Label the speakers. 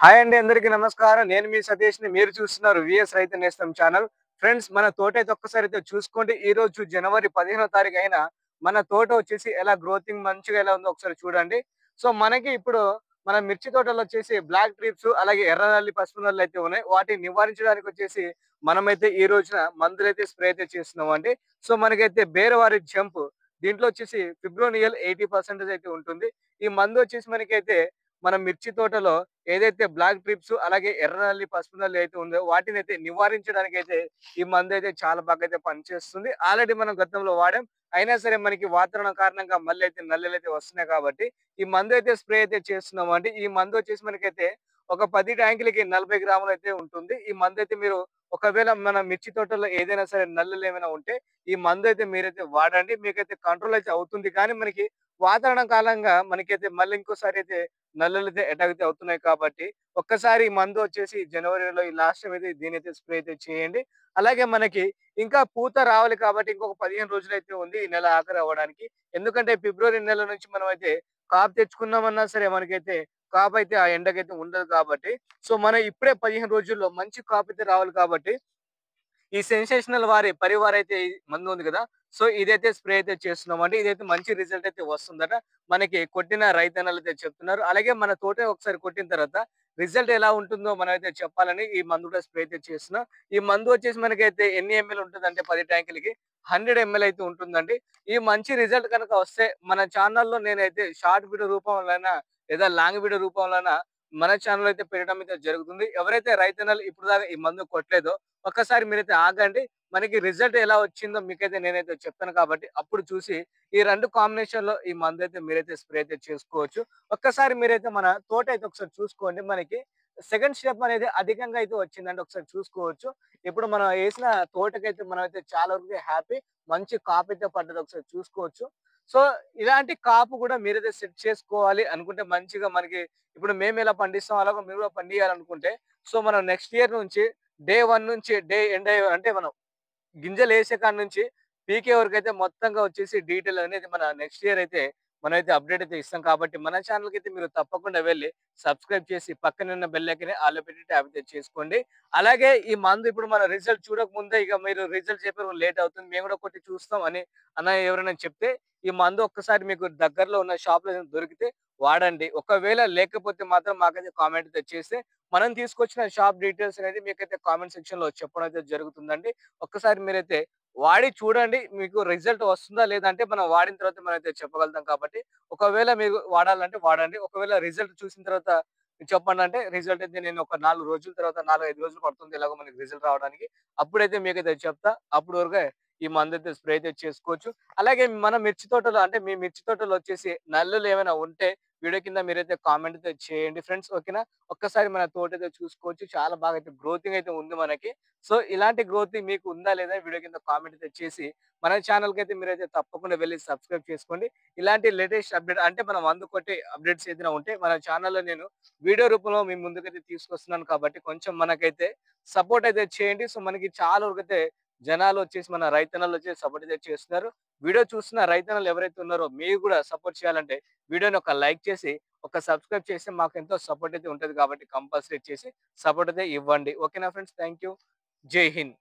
Speaker 1: Hi అండి, అందరికీ నమస్కారం. నేను మీ సతీష్‌ని. మీరు చూస్తున్నారు విఎస్ రైతు నేస్తం ఛానల్. ఫ్రెండ్స్, మన తోటైతే ఒక్కసారైతే చూసుకోండి. ఈరోజు జనవరి 15వ తారీఖు అయినా మన తోట వచ్చేసి ఎలా గ్రోతింగ్ మంచిగా ఎలా ఉందో ఒకసారి చూడండి. సో, మనకి ఇప్పుడు మన మిర్చి తోటలో వచ్చేసి బ్లాక్ ట్రిప్స్ అలాగే ఎర్ర నల్లి, పసుపు నల్లి అయితే ఉన్నాయి. వాటిని నివారించడానికి వచ్చేసి మనమైతే ఈ రోజున మందులైతే స్ప్రే అయితే చేస్తున్నామండి. సో, మనకైతే బేరవారి జంప్ దీంట్లో వచ్చేసి ఫిబ్రోనియల్ 80% అయితే ఉంటుంది. ఈ మందు వచ్చేసి మనకైతే మన మిర్చి తోటలో ఏదైతే బ్లాక్ ట్రిప్స్ అలాగే ఎర్ర నల్లి, పసుపు నల్లి అయితే ఉందో వాటినైతే నివారించడానికైతే ఈ మందైతే చాలా బాగా అయితే పనిచేస్తుంది. ఆల్రెడీ మనం గతంలో వాడాం. అయినా సరే మనకి వాతావరణం కారణంగా మళ్ళీ అయితే నల్లులైతే వస్తున్నాయి కాబట్టి ఈ మందైతే స్ప్రే అయితే చేస్తున్నామండి. ఈ మందొచ్చేసి మనకైతే ఒక 10 ట్యాంకులకి 40 గ్రాములైతే ఉంటుంది. ఈ మందైతే మీరు ఒకవేళ మన మిర్చి తోటలో ఏదైనా సరే నల్లులేమైనా ఉంటే ఈ మందైతే మీరైతే వాడండి. మీకైతే కంట్రోల్ అయితే అవుతుంది. కానీ మనకి వాతావరణం కాలంగా మనకైతే మళ్ళీ ఇంకోసారి అయితే నల్లులైతే అటాక్ అయితే అవుతున్నాయి కాబట్టి ఒక్కసారి ఈ మందు వచ్చేసి జనవరిలో ఈ లాస్ట్ టైం అయితే దీనైతే స్ప్రే అయితే చేయండి. అలాగే మనకి ఇంకా పూత రావాలి కాబట్టి ఇంకొక 15 రోజులైతే ఉంది ఈ నెల ఆఖరి అవ్వడానికి. ఎందుకంటే ఫిబ్రవరి నెల నుంచి మనమైతే కాపు తెచ్చుకున్నామన్నా సరే మనకైతే కాపయితే ఆ ఎండకైతే ఉండదు కాబట్టి, సో మనం ఇప్పుడే 15 రోజుల్లో మంచి కాపయితే రావాలి కాబట్టి ఈ సెన్సేషనల్ పరివార్ అయితే ఈ మందు ఉంది కదా! సో, ఇదైతే స్ప్రే అయితే చేస్తున్నామండి. ఇదైతే మంచి రిజల్ట్ అయితే వస్తుందట. మనకి కొట్టిన రైతన్నలైతే చెప్తున్నారు. అలాగే మన తోట ఒకసారి కొట్టిన తర్వాత రిజల్ట్ ఎలా ఉంటుందో మనమైతే చెప్పాలని ఈ మందు కూడా స్ప్రే అయితే చేస్తున్నాం. ఈ మందు వచ్చేసి మనకైతే ఎన్ని ఎంఎల్ ఉంటదంటే 10 ట్యాంకులకి 100 ఎంఎల్ అయితే ఉంటుందండి. ఈ మంచి రిజల్ట్ గనక వస్తే మన ఛానెల్‌లో నేనైతే షార్ట్ వీడియో రూపంలోనైనా లేదా లాంగ్ వీడియో రూపంలోనా మన ఛానెల్‌లో అయితే పెట్టడం అయితే జరుగుతుంది. ఎవరైతే రైతన్నలు ఇప్పటిదాకా ఈ మందు కొట్టలేదో ఒక్కసారి మీరైతే ఆగండి. మనకి రిజల్ట్ ఎలా వచ్చిందో మీకైతే నేనైతే చెప్తాను కాబట్టి, అప్పుడు చూసి ఈ 2 కాంబినేషన్‌లో ఈ మందైతే మీరైతే స్ప్రే అయితే చేసుకోవచ్చు. ఒక్కసారి మీరైతే మన తోటైతే ఒకసారి చూసుకోండి. మనకి సెకండ్ స్టెప్ అనేది అధికంగా అయితే వచ్చిందండి. ఒకసారి చూసుకోవచ్చు. ఇప్పుడు మనం ఏసిన తోటకైతే మనమైతే చాలా వరకు హ్యాపీ. మంచి కాపయితే పడ్డది ఒకసారి చూసుకోవచ్చు. సో, ఇలాంటి కాపు కూడా మీరైతే సెట్ చేసుకోవాలి అనుకుంటే మంచిగా మనకి ఇప్పుడు మేమెలా పండిస్తామో అలాగా మీరు కూడా పండియాలనుకుంటే, సో, మనం నెక్స్ట్ ఇయర్ నుంచి డే 1 నుంచి డే ఎండ్ అయ్యే అంటే మనం గింజలేసే కాడ నుంచి పీకే వరకైతే మొత్తంగా వచ్చేసి డీటెయిల్ అనేది మన నెక్స్ట్ ఇయర్ అయితే మనమైతే అప్డేట్ అయితే ఇస్తాం కాబట్టి మన ఛానల్‌కి అయితే మీరు తప్పకుండా వెళ్లి సబ్స్క్రైబ్ చేసి పక్కనే ఉన్న బెల్ ఐకాన్‌ని ఆల్‌లో పెట్టి ట్యాప్ అయితే చేసుకోండి. అలాగే ఈ మందు ఇప్పుడు మన రిజల్ట్ చూడక ముందే ఇక మీరు రిజల్ట్ చెప్పారు లేట్ అవుతుంది. మేము కూడా కొట్టి చూస్తాం అని ఎవరైనా చెప్తే ఈ మందు ఒక్కసారి మీకు దగ్గరలో ఉన్న షాప్‌లో ఏదైనా దొరికితే వాడండి. ఒకవేళ లేకపోతే మాత్రం మాకైతే కామెంట్ అయితే చేస్తే మనం తీసుకొచ్చిన షాప్ డీటెయిల్స్ అనేది మీకైతే కామెంట్ సెక్షన్‌లో చెప్పడం అయితే జరుగుతుందండి. ఒక్కసారి మీరైతే వాడి చూడండి. మీకు రిజల్ట్ వస్తుందా లేదా అంటే మనం వాడిన తర్వాత మనమైతే చెప్పగలుగుతాం కాబట్టి, ఒకవేళ మీరు వాడాలంటే వాడండి. ఒకవేళ రిజల్ట్ చూసిన తర్వాత చెప్పండంటే రిజల్ట్ అయితే నేను ఒక 4 రోజుల తర్వాత 4, 5 రోజులు పడుతుంది ఎలాగో మనకి రిజల్ట్ రావడానికి. అప్పుడైతే మీకైతే చెప్తా. అప్పటి వరకే ఈ మందైతే స్ప్రే అయితే చేసుకోవచ్చు. అలాగే మన మిర్చి తోటలో అంటే మీ మిర్చి తోటలో వచ్చేసి నల్లులు ఏమైనా ఉంటే వీడియో కింద మీరైతే కామెంట్ అయితే చేయండి ఫ్రెండ్స్. ఓకేనా? ఒక్కసారి మన తోటైతే చూసుకోవచ్చు. చాలా బాగా అయితే గ్రోతింగ్ అయితే ఉంది మనకి. సో, ఇలాంటి గ్రోతింగ్ మీకు ఉందా లేదా వీడియో కింద కామెంట్ అయితే చేసి మన ఛానెల్‌కైతే మీరైతే తప్పకుండా వెళ్లి సబ్స్క్రైబ్ చేసుకోండి. ఇలాంటి లేటెస్ట్ అప్డేట్ అంటే మనం అందుకొట్టే అప్డేట్స్ ఏదైనా ఉంటే మన ఛానెల్‌లో నేను వీడియో రూపంలో మీ ముందుకైతే తీసుకొస్తున్నాను కాబట్టి కొంచెం మనకైతే సపోర్ట్ అయితే చేయండి. సో, మనకి చాలా వరకైతే జనాలొచ్చేసి మన రైతన్నలొచ్చేసి సపోర్ట్ అయితే చేస్తున్నారు. వీడియో చూస్తున్న రైతన్నలు ఎవరైతే ఉన్నారో మీరు కూడా సపోర్ట్ చేయాలంటే వీడియోని ఒక లైక్ చేసి, ఒక సబ్స్క్రైబ్ చేస్తే మాకెంతో సపోర్ట్ అయితే ఉంటది కాబట్టి కంపల్సరీ చేసి సపోర్ట్ అయితే ఇవ్వండి. ఓకేనా ఫ్రెండ్స్? Thank you. జై హింద్.